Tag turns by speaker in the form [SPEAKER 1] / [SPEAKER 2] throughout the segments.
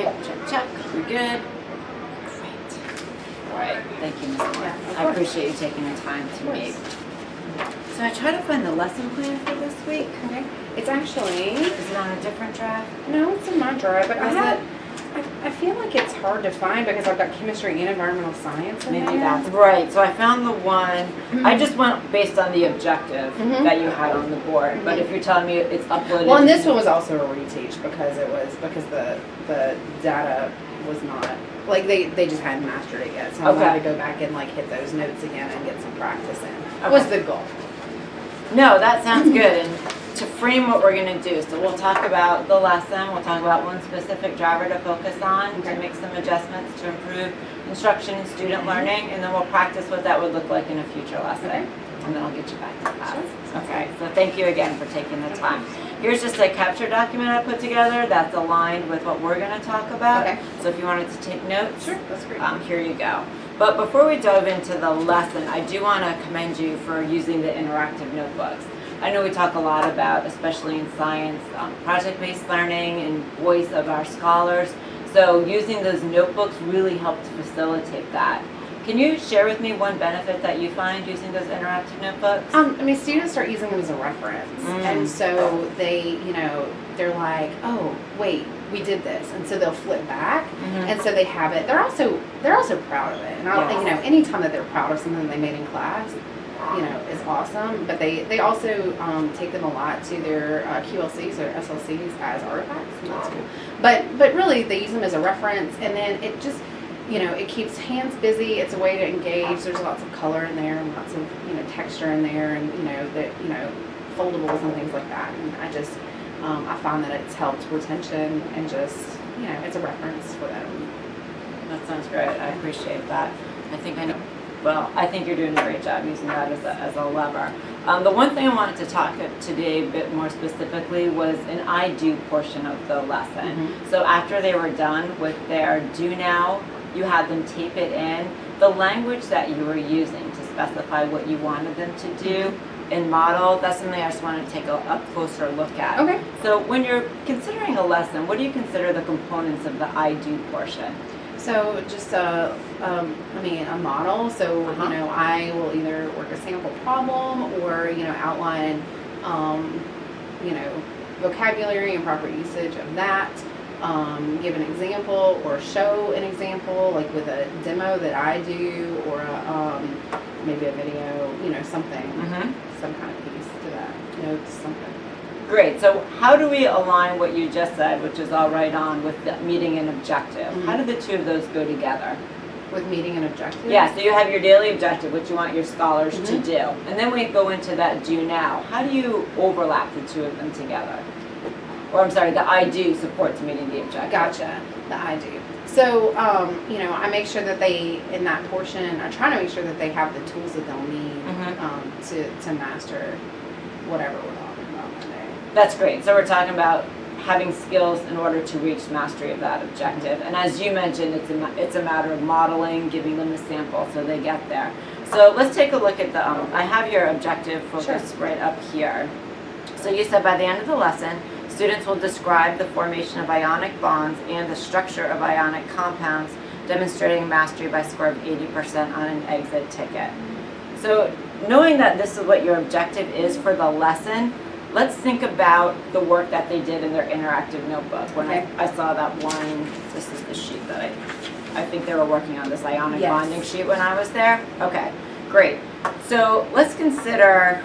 [SPEAKER 1] right, check. We're good. Great. All right, thank you, Ms. Moore.
[SPEAKER 2] Yeah,
[SPEAKER 1] I appreciate you taking the time to meet. So I tried to find the lesson plan for this week.
[SPEAKER 2] Okay. It's actually,
[SPEAKER 1] Is it on a different draft?
[SPEAKER 2] no, it's in my drive, but
[SPEAKER 1] Is
[SPEAKER 2] I feel like it's hard to find because I've got chemistry and environmental science in
[SPEAKER 1] Maybe
[SPEAKER 2] there.
[SPEAKER 1] that's right. So I found the one. I just went based on the objective that you had on the board. But if you're telling me it's uploaded,
[SPEAKER 2] Well, and this one was also a reteach because the data was not, like, they just hadn't mastered it yet. So I wanted to go back and like hit those notes again and get some practice in. Was the goal.
[SPEAKER 1] No, that sounds good. And to frame what we're going to do, so we'll talk about the lesson, we'll talk about one specific driver to focus on, to make some adjustments to improve instruction and student learning, and then we'll practice what that would look like in a future lesson. And then I'll get you back to class.
[SPEAKER 2] Sure.
[SPEAKER 1] Okay, so thank you again for taking the time. Here's just a capture document I put together that's aligned with what we're going to talk about.
[SPEAKER 2] Okay.
[SPEAKER 1] So if you wanted to take notes,
[SPEAKER 2] Sure, that's great.
[SPEAKER 1] here you go. But before we dive into the lesson, I do want to commend you for using the interactive notebooks. I know we talk a lot about, especially in science, project-based learning and voice of our scholars. So using those notebooks really helps facilitate that. Can you share with me one benefit that you find using those interactive notebooks?
[SPEAKER 2] I mean, students start using them as a reference, and so they, they're like, oh, wait, we did this, and so they'll flip back, and so they have it. They're also proud of it, and anytime that they're proud of something they made in class, is awesome. But they also take them a lot to their QLCs or SLCs as artifacts, and that's cool. But really, they use them as a reference, and then it just, it keeps hands busy. It's a way to engage. There's lots of color in there, and lots of texture in there, and foldables and things like that. And I find that it's helped retention and just it's a reference for them.
[SPEAKER 1] That sounds great. I appreciate that. I think you're doing a great job using that as a lever. The one thing I wanted to talk today a bit more specifically was an I do portion of the lesson. So after they were done with their do now, you had them tape it in. The language that you were using to specify what you wanted them to do in model, that's something I just want to take a closer look at. Okay. So when you're considering a lesson, what do you consider the components of the I do portion?
[SPEAKER 2] So just a model. So I will either work a sample problem or outline vocabulary and proper usage of that. Give an example or show an example, like with a demo that I do, or maybe a video, something, some kind of piece to that, notes, something.
[SPEAKER 1] Great. So how do we align what you just said, which is all right on, with the meeting and objective? How do the two of those go together?
[SPEAKER 2] With meeting and objective?
[SPEAKER 1] Yeah, so you have your daily objective, which you want your scholars to do. And then we go into that do now. How do you overlap the two of them together? Or I'm sorry, the I do supports meeting the objective.
[SPEAKER 2] Gotcha, the I do. So, I make sure that they, in that portion, I try to make sure that they have the tools that they'll need to master whatever we're talking about that day.
[SPEAKER 1] That's great. So we're talking about having skills in order to reach mastery of that objective. And as you mentioned, it's a matter of modeling, giving them a sample so they get there. So let's take a look at the, I have your objective focus right up here. So you said by the end of the lesson, students will describe the formation of ionic bonds and the structure of ionic compounds, demonstrating mastery by a score of 80% on an exit ticket. So knowing that this is what your objective is for the lesson, let's think about the work that they did in their interactive notebook. When I saw that one, this is the sheet that I think they were working on, this ionic bonding sheet when I was there. Okay, great. So let's consider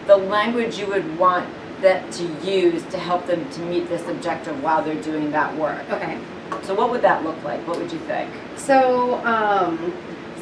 [SPEAKER 1] the language you would want that to use to help them to meet this objective while they're doing that work.
[SPEAKER 2] Okay.
[SPEAKER 1] So what would that look like? What would you think?
[SPEAKER 2] So,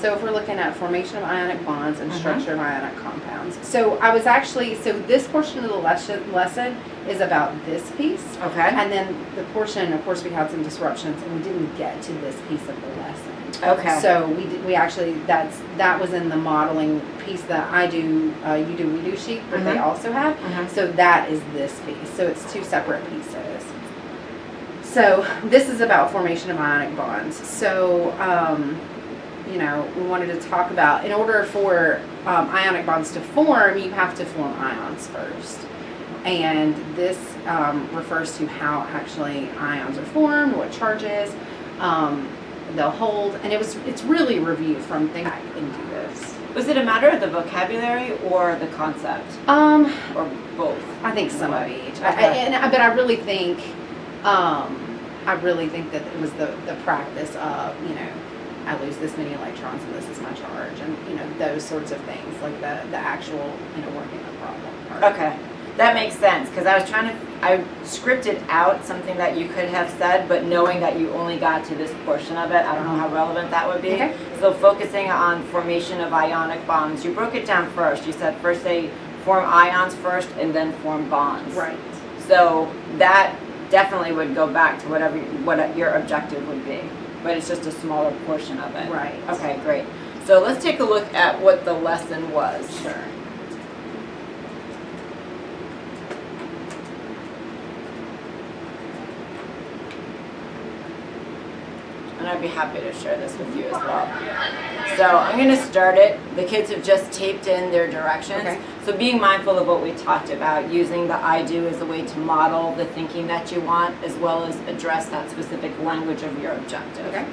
[SPEAKER 2] so if we're looking at formation of ionic bonds and structure of ionic compounds. So this portion of the lesson is about this piece. Okay. And then the portion, of course, we had some disruptions and we didn't get to this piece of the lesson. Okay. So we actually, that was in the modeling piece that I do, you do, we do sheet that they also have. So that is this piece. So it's two separate pieces. So this is about formation of ionic bonds. So, we wanted to talk about, in order for ionic bonds to form, you have to form ions first. And this refers to how actually ions are formed, what charges they'll hold, and it's really a review from things back into this.
[SPEAKER 1] Was it a matter of the vocabulary or the concept? Or both?
[SPEAKER 2] I think some of each.
[SPEAKER 1] Okay.
[SPEAKER 2] But I really think that it was the practice of, I lose this many electrons and this is my charge, and those sorts of things, like the actual working the problem part.
[SPEAKER 1] Okay, that makes sense, because I scripted out something that you could have said, but knowing that you only got to this portion of it, I don't know how relevant that would be.
[SPEAKER 2] Okay.
[SPEAKER 1] So focusing on formation of ionic bonds, you broke it down first. You said first they form ions first and then form bonds.
[SPEAKER 2] Right.
[SPEAKER 1] So that definitely would go back to what your objective would be, but it's just a smaller portion of it.
[SPEAKER 2] Right.
[SPEAKER 1] Okay, great. So let's take a look at what the lesson was.
[SPEAKER 2] Sure.
[SPEAKER 1] And I'd be happy to share this with you as well. So I'm going to start it. The kids have just taped in their directions.
[SPEAKER 2] Okay.
[SPEAKER 1] So being mindful of what we talked about, using the I do as a way to model the thinking that you want, as well as address that specific language of your objective.
[SPEAKER 2] Okay.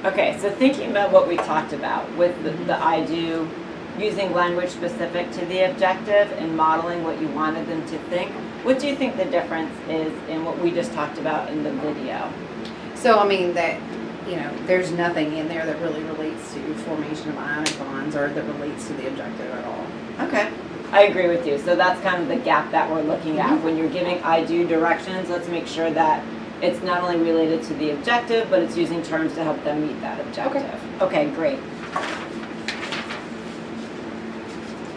[SPEAKER 1] Okay, so thinking about what we talked about with the I do, using language specific to the objective and modeling what you wanted them to think, what do you think the difference is in what we just talked about in the video?
[SPEAKER 2] So, there's nothing in there that really relates to formation of ionic bonds or that relates to the objective at all.
[SPEAKER 1] Okay, I agree with you. So that's kind of the gap that we're looking at. When you're giving I do directions, let's make sure that it's not only related to the objective, but it's using terms to help them meet that objective. Okay, great.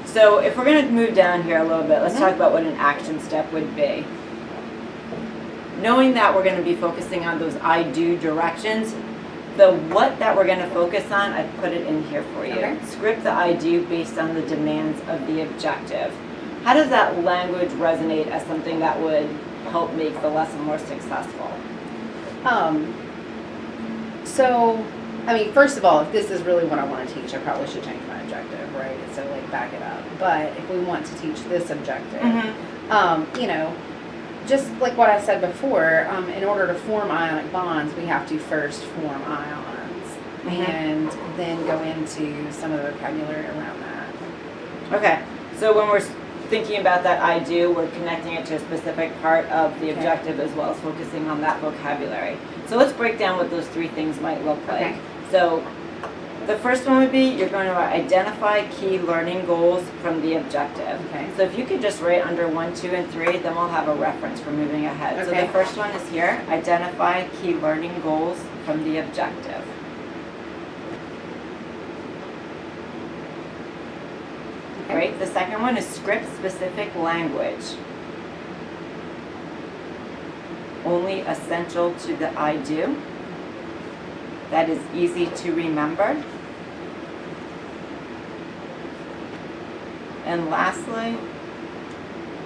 [SPEAKER 1] So if we're going to move down here a little bit, let's talk about what an action step would be. Knowing that we're going to be focusing on those I do directions, the what that we're going to focus on, I put it in here for you.
[SPEAKER 2] Okay.
[SPEAKER 1] Script the I do based on the demands of the objective. How does that language resonate as something that would help make the lesson more successful?
[SPEAKER 2] First of all, if this is really what I want to teach, I probably should change my objective, right? So back it up. But if we want to teach this objective, just like what I said before, in order to form ionic bonds, we have to first form ions and then go into some of the vocabulary around that.
[SPEAKER 1] Okay, so when we're thinking about that I do, we're connecting it to a specific part of the objective as well as focusing on that vocabulary. So let's break down what those three things might look like.
[SPEAKER 2] Okay.
[SPEAKER 1] So the first one would be you're going to identify key learning goals from the objective.
[SPEAKER 2] Okay.
[SPEAKER 1] So if you could just write under 1, 2, and 3, then we'll have a reference for moving ahead. So
[SPEAKER 2] Okay.
[SPEAKER 1] the first one is here, identify key learning goals from the objective.
[SPEAKER 2] Okay.
[SPEAKER 1] Great. The second one is script specific language. Only essential to the I do. That is easy to remember. And lastly,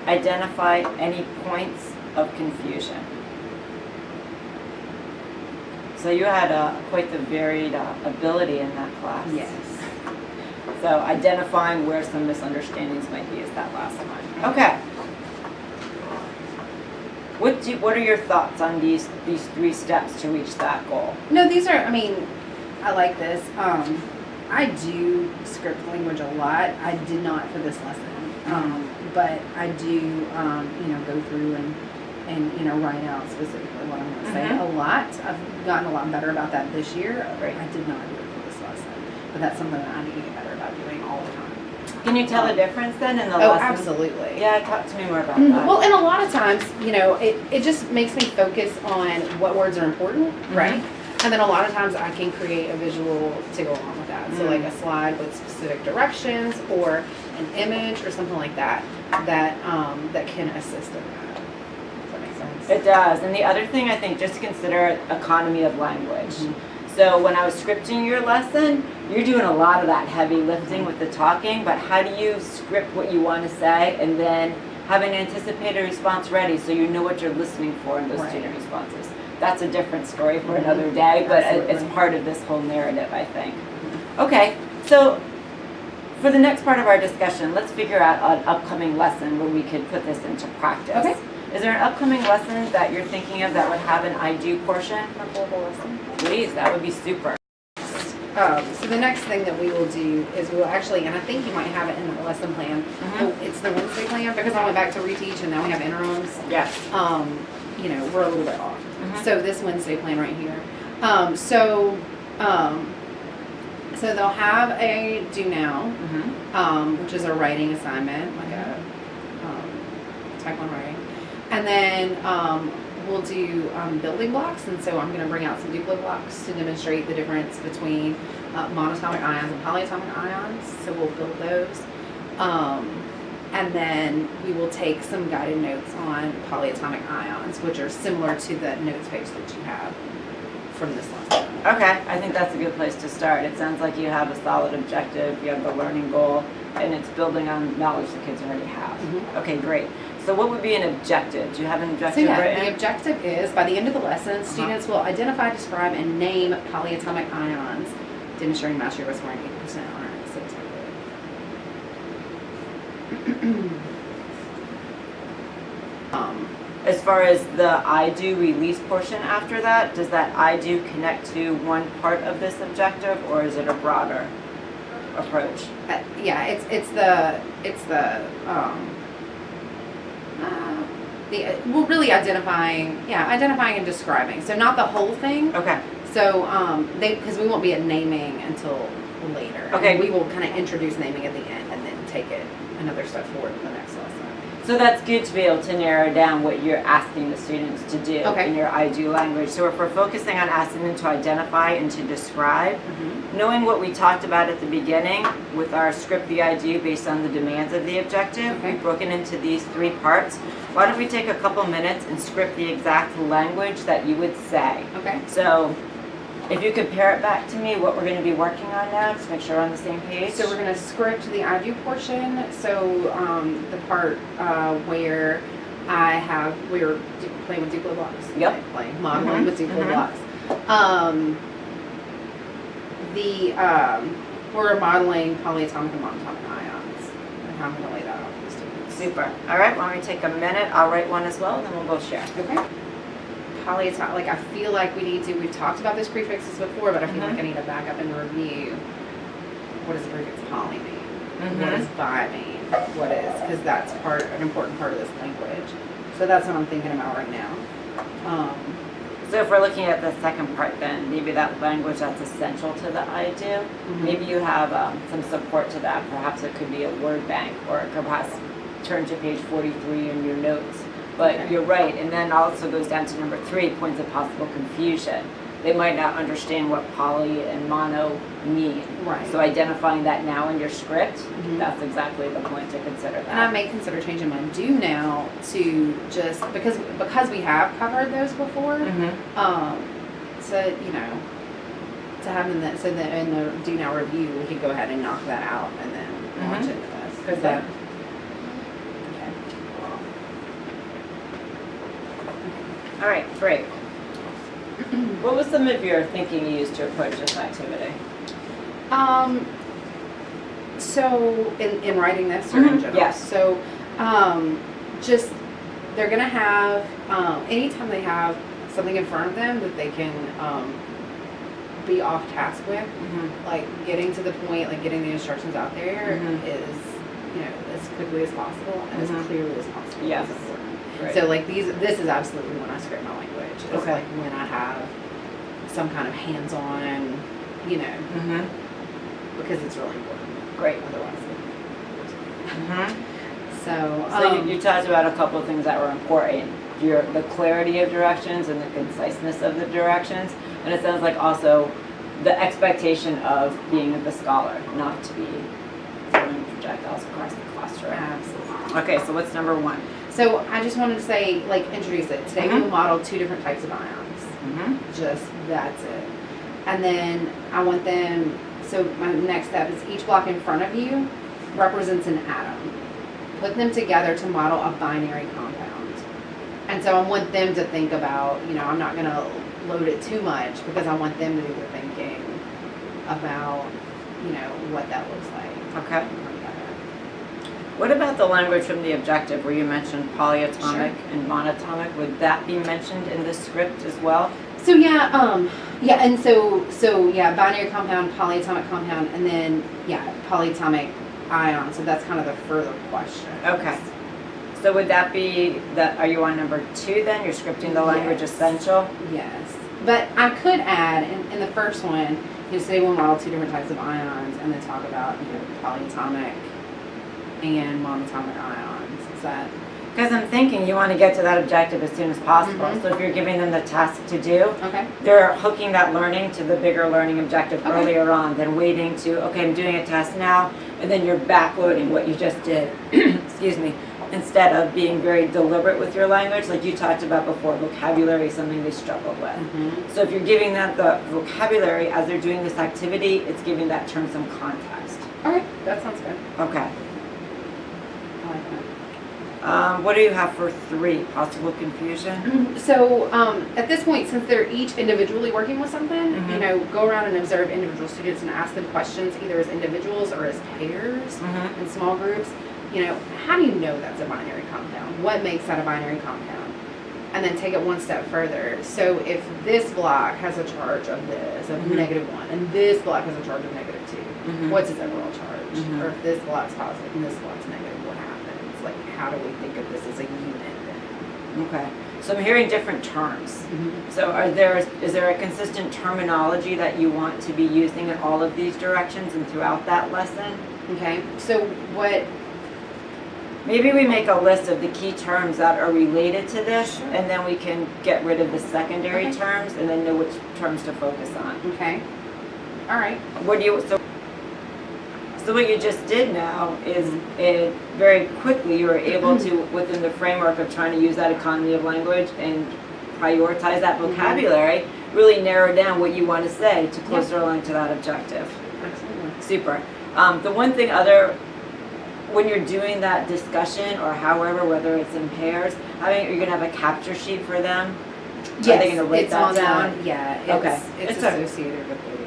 [SPEAKER 1] identify any points of confusion. So you had quite the varied ability in that class.
[SPEAKER 2] Yes.
[SPEAKER 1] So identifying where some misunderstandings might be is that last one. Okay. What are your thoughts on these 3 steps to reach that goal?
[SPEAKER 2] No, these are, I like this. I do script language a lot. I did not for this lesson. But I do, go through and write out specifically what I'm going to say a lot. I've gotten a lot better about that this year.
[SPEAKER 1] Great.
[SPEAKER 2] I did not do it for this lesson. But that's something that I need to get better about doing all the time.
[SPEAKER 1] Can you tell the difference then in the
[SPEAKER 2] Oh,
[SPEAKER 1] lesson?
[SPEAKER 2] absolutely.
[SPEAKER 1] Yeah, talk to me more about that.
[SPEAKER 2] Well, and a lot of times, it just makes me focus on what words are important, right? And then a lot of times I can create a visual to go along with that. So like a slide with specific directions or an image or something like that that can assist in that. Does that make sense?
[SPEAKER 1] It does. And the other thing I think, just consider economy of language. So when I was scripting your lesson, you're doing a lot of that heavy lifting with the talking, but how do you script what you want to say and then have an anticipated response ready so you know what you're listening for in those student responses? That's a different story for another day, but it's part of this whole narrative, I think. Okay, so for the next part of our discussion, let's figure out an upcoming lesson where we could put this into practice.
[SPEAKER 2] Okay.
[SPEAKER 1] Is there an upcoming lesson that you're thinking of that would have an I do portion?
[SPEAKER 3] A global lesson.
[SPEAKER 1] Please, that would be super.
[SPEAKER 2] So the next thing that we will do is we'll actually, and I think you might have it in the lesson plan. It's the Wednesday plan because I went back to reteach and now we have interims.
[SPEAKER 1] Yes.
[SPEAKER 2] You know, we're a little bit off. So this Wednesday plan right here. So they'll have a do now, which is a writing assignment, like a type 1 writing. And then we'll do building blocks, and so I'm going to bring out some Duplo blocks to demonstrate the difference between monatomic ions and polyatomic ions. So we'll build those. And then we will take some guided notes on polyatomic ions, which are similar to the notes page that you have from this lesson.
[SPEAKER 1] Okay, I think that's a good place to start. It sounds like you have a solid objective, you have the learning goal, and it's building on knowledge the kids already have. Okay, great. So what would be an objective? Do you have an
[SPEAKER 2] So
[SPEAKER 1] objective
[SPEAKER 2] yeah,
[SPEAKER 1] written?
[SPEAKER 2] the objective is, by the end of the lesson, students will identify, describe, and name polyatomic ions, demonstrating mastery by scoring 8% on our 6
[SPEAKER 1] As far as the I do release portion after that, does that I do connect to one part of this objective, or is it a broader approach?
[SPEAKER 2] yeah, it's well, really identifying and describing. So not the whole thing.
[SPEAKER 1] Okay.
[SPEAKER 2] So because we won't be at naming until later.
[SPEAKER 1] Okay.
[SPEAKER 2] And we will kind of introduce naming at the end and then take it another step forward in the next lesson.
[SPEAKER 1] So that's good to be able to narrow down what you're asking the students to do in your I do language. So if we're focusing on asking them to identify and to describe, knowing what we talked about at the beginning with our script the I do based on the demands of the objective, we've broken into these 3 parts. Why don't we take a couple minutes and script the exact language that you would say?
[SPEAKER 2] Okay.
[SPEAKER 1] So if you could pair it back to me, what we're going to be working on now, just make sure we're on the same page.
[SPEAKER 2] So we're going to script the I do portion. So the part where we were playing with Duplo blocks.
[SPEAKER 1] Yep.
[SPEAKER 2] Modeling with Duplo blocks. We're modeling polyatomic and monatomic ions, and how I'm going to lay that out for the students.
[SPEAKER 1] Super. All right, why don't we take a minute? I'll write one as well, and then we'll both share.
[SPEAKER 2] Okay. Polyatomic, like I feel like we've talked about those prefixes before, but I feel like I need to back up and review. What does the prefix poly mean? What does bi mean? What is, because that's an important part of this language. So that's what I'm thinking about right now.
[SPEAKER 1] So if we're looking at the second part then, maybe that language that's essential to the I do, maybe you have some support to that. Perhaps it could be a word bank, or it could perhaps turn to page 43 in your notes. But you're right, and then also goes down to number 3, points of possible confusion. They might not understand what poly and mono mean.
[SPEAKER 2] Right.
[SPEAKER 1] So identifying that now in your script, that's exactly the point to consider that.
[SPEAKER 2] And I may consider changing my do now to just, because we have covered those before, to have in that, so that in the do now review, we could go ahead and knock that out and then launch into this. Because that,
[SPEAKER 1] All right, great. What was some of your thinking you used to approach this activity?
[SPEAKER 2] So in writing this or in general?
[SPEAKER 1] Yes.
[SPEAKER 2] So just, they're going to have, anytime they have something in front of them that they can be off task with, like getting to the point, like getting the instructions out there is, as quickly as possible and as clearly as possible.
[SPEAKER 1] Yes.
[SPEAKER 2] Is important.
[SPEAKER 1] Right.
[SPEAKER 2] So like this is absolutely when I script my language. It's like when I have some kind of hands-on, because it's really important.
[SPEAKER 1] Great.
[SPEAKER 2] Otherwise.
[SPEAKER 1] So you talked about a couple of things that were important. The clarity of directions and the conciseness of the directions. And it sounds like also the expectation of being the scholar, not to be throwing projectiles across the classroom.
[SPEAKER 2] Absolutely.
[SPEAKER 1] Okay, so what's number 1?
[SPEAKER 2] So I just wanted to say, introduce it. Today we will model 2 different types of ions. Just, that's it. And then I want them, so my next step is each block in front of you represents an atom. Put them together to model a binary compound. And so I want them to think about, I'm not going to load it too much because I want them to do the thinking about, what that looks like.
[SPEAKER 1] Okay. What about the language from the objective where you mentioned polyatomic and monatomic? Would that be mentioned in the script as well?
[SPEAKER 2] So yeah, and so yeah, binary compound, polyatomic compound, and then yeah, polyatomic ion. So that's kind of the further question.
[SPEAKER 1] Okay. So would that be that? Are you on number 2 then? You're scripting the language
[SPEAKER 2] Yes.
[SPEAKER 1] essential.
[SPEAKER 2] Yes, but I could add in the first one, say we'll model 2 different types of ions, and then talk about polyatomic and monatomic ions. Is that?
[SPEAKER 1] Because I'm thinking you want to get to that objective as soon as possible.
[SPEAKER 2] Mhm.
[SPEAKER 1] So if you're giving them the task to do,
[SPEAKER 2] Okay.
[SPEAKER 1] they're hooking that learning to the bigger learning objective
[SPEAKER 2] Okay.
[SPEAKER 1] earlier on than waiting to, okay, I'm doing a test now, and then you're backloading what you just did. Excuse me. Instead of being very deliberate with your language, like you talked about before, vocabulary is something they struggle with.
[SPEAKER 2] Mm-hmm.
[SPEAKER 1] So if you're giving them the vocabulary as they're doing this activity, it's giving that term some context.
[SPEAKER 2] Okay, that sounds good.
[SPEAKER 1] Okay.
[SPEAKER 2] I like that.
[SPEAKER 1] What do you have for 3? Possible confusion?
[SPEAKER 2] So at this point, since they're each individually working with something,
[SPEAKER 1] Mhm.
[SPEAKER 2] go around and observe individual students and ask them questions either as individuals or as pairs
[SPEAKER 1] Mm-hmm.
[SPEAKER 2] in small groups. How do you know that's a binary compound? What makes that a binary compound? And then take it one step further. So if this block has a charge of this, of
[SPEAKER 1] Mhm.
[SPEAKER 2] -1, and this block has a charge of -2,
[SPEAKER 1] Mhm.
[SPEAKER 2] what's its overall charge?
[SPEAKER 1] Mhm.
[SPEAKER 2] Or if this block's positive and this block's negative, what happens? Like, how do we think of this as a unit then?
[SPEAKER 1] Okay. So I'm hearing different terms. So is there a consistent terminology that you want to be using in all of these directions and throughout that lesson?
[SPEAKER 2] Okay, so what?
[SPEAKER 1] Maybe we make a list of the key terms that are related to this,
[SPEAKER 2] Sure.
[SPEAKER 1] and then we can get rid of the secondary
[SPEAKER 2] Okay.
[SPEAKER 1] terms and then know which terms to focus on.
[SPEAKER 2] Okay, all right.
[SPEAKER 1] So what you just did now is it very quickly you were able to, within the framework of trying to use that economy of language and prioritize that vocabulary, really narrow down what you want to say to closer align to that objective.
[SPEAKER 2] Absolutely.
[SPEAKER 1] Super. The one thing when you're doing that discussion or however, whether it's in pairs, you're going to have a capture sheet for them?
[SPEAKER 2] Yes,
[SPEAKER 1] Are they going to write
[SPEAKER 2] it's
[SPEAKER 1] that
[SPEAKER 2] on
[SPEAKER 1] down?
[SPEAKER 2] Yeah,
[SPEAKER 1] Okay.
[SPEAKER 2] it's
[SPEAKER 1] It's a-
[SPEAKER 2] associated with the.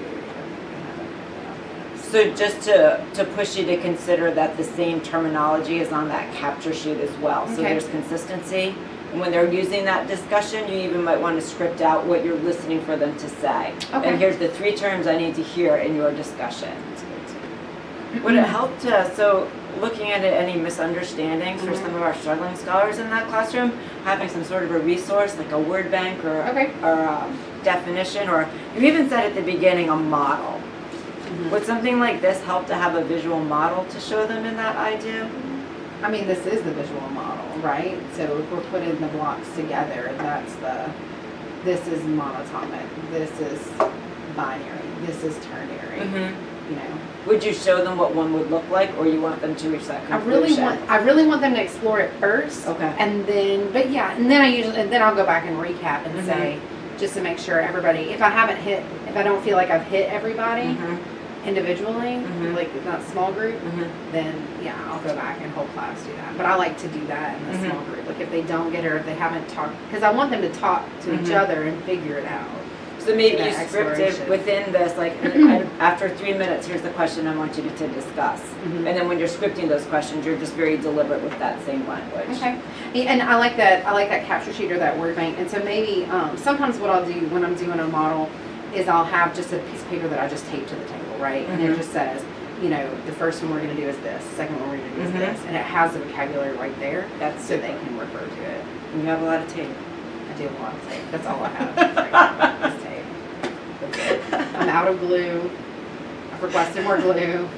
[SPEAKER 1] So just to push you to consider that the same terminology is on that capture sheet as well. So
[SPEAKER 2] Okay.
[SPEAKER 1] there's consistency. And when they're using that discussion, you even might want to script out what you're listening for them to say.
[SPEAKER 2] Okay.
[SPEAKER 1] And here's the 3 terms I need to hear in your discussion.
[SPEAKER 2] That's good too.
[SPEAKER 1] Would it help so looking at it, any misunderstandings for some of our struggling scholars in that classroom, having some sort of a resource like a word bank or a definition, or you even said at the beginning a model. Would something like this help to have a visual model to show them in that idea?
[SPEAKER 2] I mean, this is the visual model, right? So if we're putting the blocks together, this is monatomic, this is binary, this is ternary. Would
[SPEAKER 1] you show them what one would look like, or you want them to reach that
[SPEAKER 2] I
[SPEAKER 1] conclusion?
[SPEAKER 2] really want them to explore it first.
[SPEAKER 1] Okay.
[SPEAKER 2] And then I'll go back and recap and say, just to make sure everybody, if I don't feel like I've hit everybody individually, like not small group, then yeah, I'll go back and whole class do that. But I like to do that in the small group. Like if they don't get it or if they haven't talked, because I want them to talk to each other and figure it out.
[SPEAKER 1] So maybe
[SPEAKER 2] that
[SPEAKER 1] you scripted
[SPEAKER 2] exploration.
[SPEAKER 1] within this, like after 3 minutes, here's the question I want you to discuss. And then when you're scripting those questions, you're just very deliberate with that same language.
[SPEAKER 2] Okay, and I like that capture sheet or that word bank. And so maybe sometimes what I'll do when I'm doing a model is I'll have just a piece of paper that I just tape to the table, right? And it just says, the first one we're going to do is this, the second one we're going to do is this, and it has the vocabulary right there.
[SPEAKER 1] That's
[SPEAKER 2] so they can refer to it.
[SPEAKER 1] And you have a lot of tape.
[SPEAKER 2] I do have a lot of tape. That's all I have right now, is tape. That's it. I'm out of glue. I've requested more glue.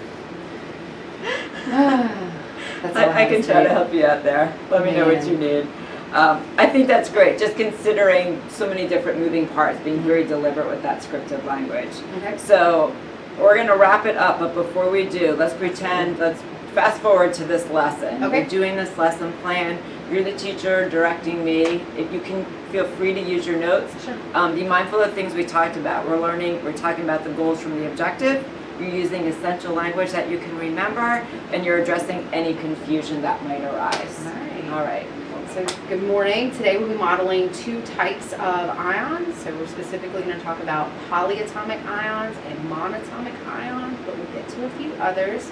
[SPEAKER 2] That's all
[SPEAKER 1] I can
[SPEAKER 2] is
[SPEAKER 1] try to
[SPEAKER 2] tape.
[SPEAKER 1] help you out there. Let me know what you need. I think that's great, just considering so many different moving parts, being very deliberate with that scripted language.
[SPEAKER 2] Okay.
[SPEAKER 1] So we're going to wrap it up, but before we do, let's fast forward to this lesson.
[SPEAKER 2] Okay.
[SPEAKER 1] We're doing this lesson plan. You're the teacher directing me. If you can, feel free to use your notes.
[SPEAKER 2] Sure.
[SPEAKER 1] Be mindful of things we talked about. We're talking about the goals from the objective. You're using essential language that you can remember, and you're addressing any confusion that might arise. All right.
[SPEAKER 2] So good morning. Today we'll be modeling 2 types of ions. So we're specifically going to talk about polyatomic ions and monatomic ions, but we'll get to a few others.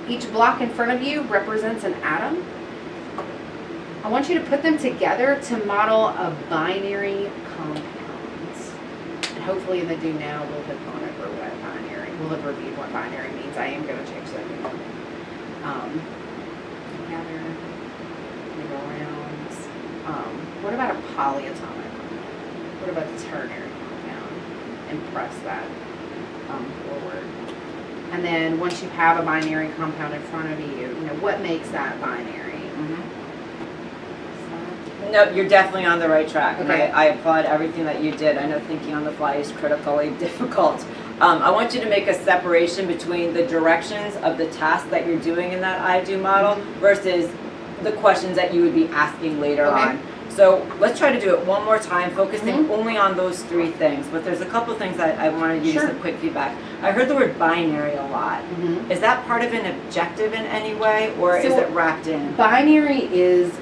[SPEAKER 2] Each block in front of you represents an atom. I want you to put them together to model a binary compound. And hopefully in the do now we'll have gone over what binary, we'll have reviewed what binary means. I am going to change that again. Together, we go around. What about a polyatomic compound? What about a ternary compound? And press that forward. And then once you have a binary compound in front of you, what makes that binary?
[SPEAKER 1] No, you're definitely on the right track.
[SPEAKER 2] Okay.
[SPEAKER 1] And I applaud everything that you did. I know thinking on the fly is critically difficult. I want you to make a separation between the directions of the task that you're doing in that I do model versus the questions that you would be asking later on. So let's try to do it one more time, focusing only on those three things. But there's a couple things that I wanted to give you some quick feedback. I heard the word binary a lot. Is that part of an objective in any way, or is it wrapped in?
[SPEAKER 2] Binary is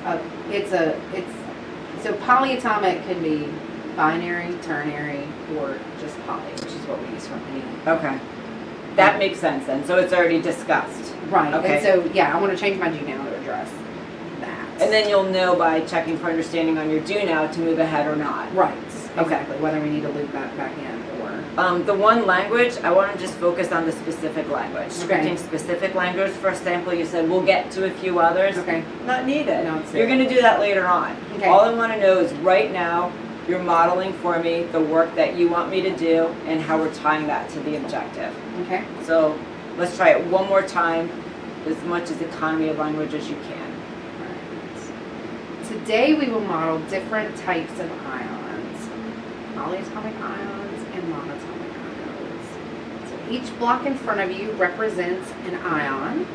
[SPEAKER 2] so polyatomic can be binary, ternary, or just poly, which is what we use for any.
[SPEAKER 1] Okay. That makes sense then. So it's already discussed.
[SPEAKER 2] Right.
[SPEAKER 1] Okay.
[SPEAKER 2] And so, yeah, I want to change my do now to address that.
[SPEAKER 1] And then you'll know by checking for understanding on your do now to move ahead or not.
[SPEAKER 2] Right. Exactly. Whether we need to loop that back in or.
[SPEAKER 1] The one language, I want to just focus on the specific language.
[SPEAKER 2] Okay.
[SPEAKER 1] Scripting specific language. For example, you said we'll get to a few others.
[SPEAKER 2] Okay.
[SPEAKER 1] Not needed.
[SPEAKER 2] No, it's
[SPEAKER 1] You're going to do that later on.
[SPEAKER 2] Okay.
[SPEAKER 1] All I want to know is right now you're modeling for me the work that you want me to do and how we're tying that to the objective.
[SPEAKER 2] Okay.
[SPEAKER 1] So let's try it one more time, as much as economy of language as you can.
[SPEAKER 2] Right. Today we will model different types of ions, polyatomic ions and monatomic ions. So each block in front of you represents an ion.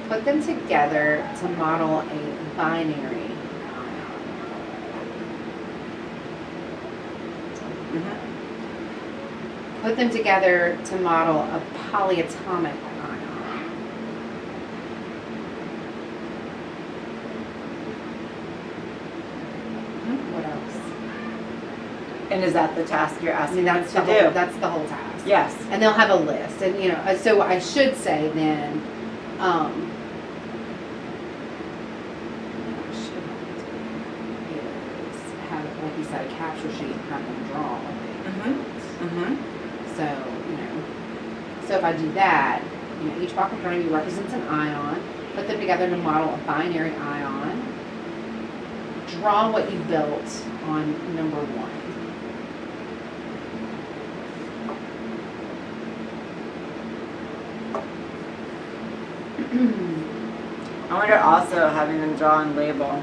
[SPEAKER 2] Put them together to model a binary ion. Put them together to model a polyatomic ion. What else?
[SPEAKER 1] And is that the task you're asking
[SPEAKER 2] that's
[SPEAKER 1] us to
[SPEAKER 2] the whole,
[SPEAKER 1] do?
[SPEAKER 2] that's the whole task.
[SPEAKER 1] Yes.
[SPEAKER 2] And they'll have a list, and so I should say then, is have, like you said, a capture sheet and have them draw. So if I do that, each block in front of you represents an ion. Put them together to model a binary ion. Draw what you built on number 1.
[SPEAKER 1] I wonder also having them draw and label.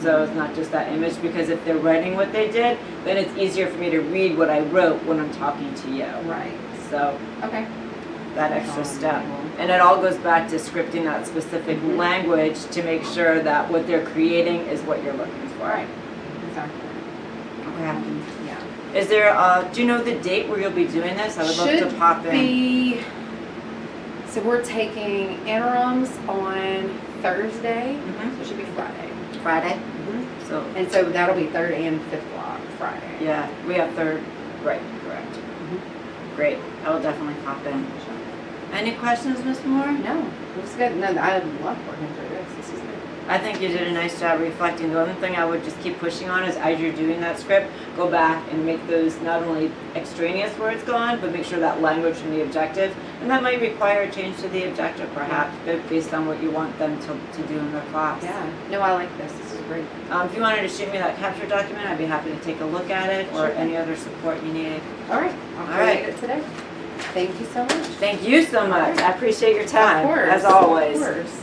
[SPEAKER 1] So it's not just that image, because if they're writing what they did, then it's easier for me to read what I wrote when I'm talking to you.
[SPEAKER 2] Right.
[SPEAKER 1] So
[SPEAKER 2] Okay.
[SPEAKER 1] that extra step. And it all goes back to scripting that specific language to make sure that what they're creating is what you're looking for.
[SPEAKER 2] Right. Exactly.
[SPEAKER 1] Okay.
[SPEAKER 2] Yeah.
[SPEAKER 1] Is there, do you know the date where you'll be doing this? I would love to pop in.
[SPEAKER 2] So we're taking interims on Thursday.
[SPEAKER 1] Mhm.
[SPEAKER 2] So it should be Friday.
[SPEAKER 1] Friday? So,
[SPEAKER 2] And so that'll be 3rd and 5th block Friday.
[SPEAKER 1] yeah, we have third, right, correct. Great, I will definitely pop in. Any questions, Ms. Moore?
[SPEAKER 2] No, it was good. No, I love working through this. This is good.
[SPEAKER 1] I think you did a nice job reflecting. The one thing I would just keep pushing on is as you're doing that script, go back and make those not only extraneous words go on, but make sure that language from the objective, and that might require a change to the objective perhaps, based on what you want them to do in their class.
[SPEAKER 2] Yeah. No, I like this. This is great.
[SPEAKER 1] If you wanted to shoot me that capture document, I'd be happy to take a look at it, or
[SPEAKER 2] Sure.
[SPEAKER 1] any other support you need.
[SPEAKER 2] All right. I'll
[SPEAKER 1] All right.
[SPEAKER 2] create it today. Thank you so much.
[SPEAKER 1] Thank you so much. I appreciate your time,
[SPEAKER 2] Of course.
[SPEAKER 1] as always.
[SPEAKER 2] Of course.